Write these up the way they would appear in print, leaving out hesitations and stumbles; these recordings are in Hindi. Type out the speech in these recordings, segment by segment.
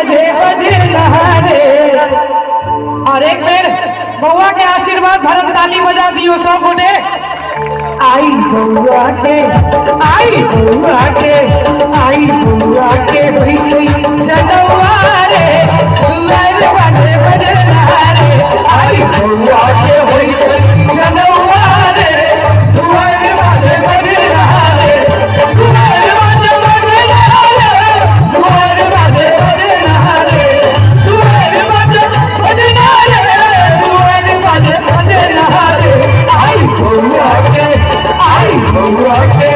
बाजे बजे नहारे। और एक बेर बउआ के आशीर्वाद भरत ताली बजा दियो सब गोटे। आई बउआ के आई बउआ के आई बउआ के होई छै जनौआ रे दुआर बाजे बजे नहारे। आई बउआ के होई छै जनौआ रे दुआर बाजे बजे नहारे। दुआर बाजे बजे नहारे दुआर बाजे बजे नहारे दुआर बाजे बजे नहारे दुआर बाजे बजे नहारे। आई बउआ के आई बउआ के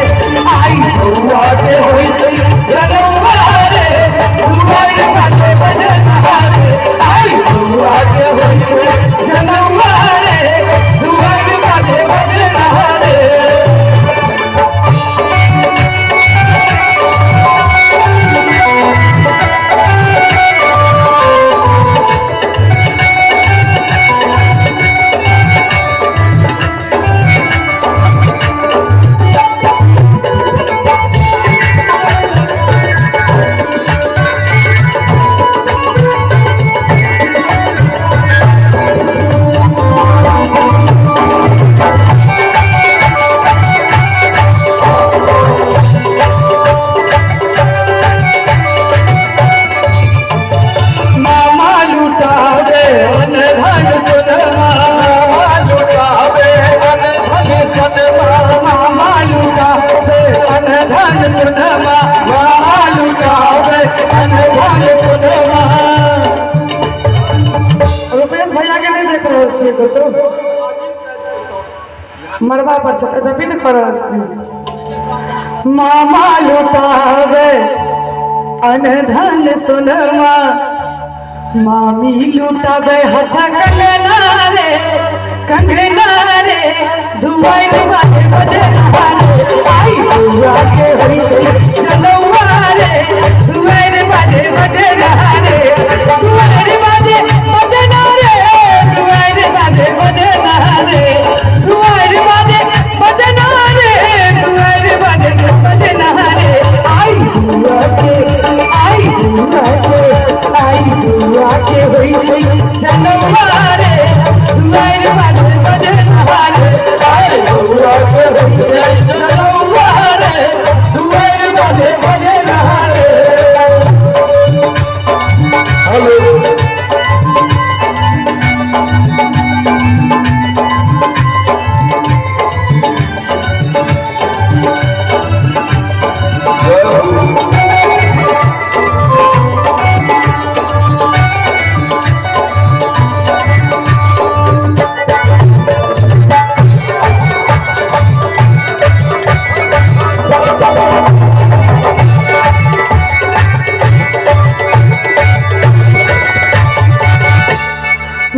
आई बउआ के होई छै जनौआ रे दुआर बाजे बजे नहारे। आई बउआ के होई छै जनौआ रे दुआर बाजे बजे नहारे। मरबा पर जपित कर मामा लुटावे अनधन सोनमा मामी लुटावे हथ कंगना रे दुआर बाजे बजे नहारे। आई बउआ के होई छै जनौआ रे दुआर बाजे बजे नहारे। दुआर बाजे बजे नहारे दुआर बाजे बजे नहारे दुआर बाजे बजे नहारे दुआर बाजे बजे नहारे। आई बउआ के आई बउआ के आई बउआ के होई छै जनौआ रे दुआर बाजे बजे नहारे। आई बउआ के होई छै जनौआ रे दुआर बाजे बजे नहारे। हेलो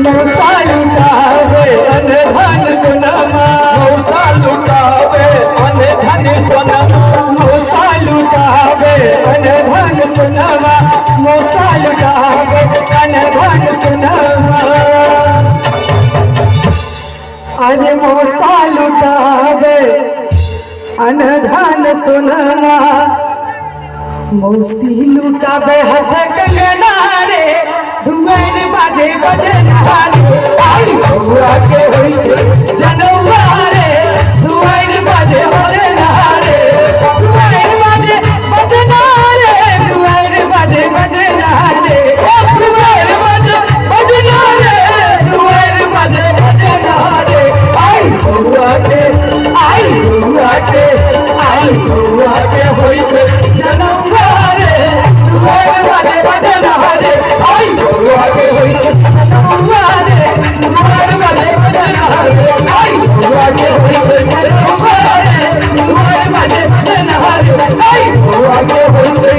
मौसा लुटावे अनधन सोनमा मौसा लुटावे अनधन सोनमा मौसा लुटावे अनधन सोनमा मौसा लुटावे अनधन सोनमा। अरे मौसा लुटावे अनधन सोनमा मौसी लुटावे हथ कंगना रे दुआर बाजे बजे नहारे। आई बउआ के होई छै जनौआ रे दुआर बाजे बजे नहारे। दुआर बाजे बजे नहारे दुआर बाजे बजे नहारे दुआर बाजे बजे नहारे दुआर बाजे बजे नहारे। आई बउआ के आई बउआ के आई बउआ के होई छै जनौआ रे दुआर बाजे बजे नहारे। आई बउआ के होई छै जनौआ रे दुआर बाजे बजे नहारे। आई बउआ के होई छै जनौआ रे दुआर बाजे बजे नहारे। आई बउआ के होई छै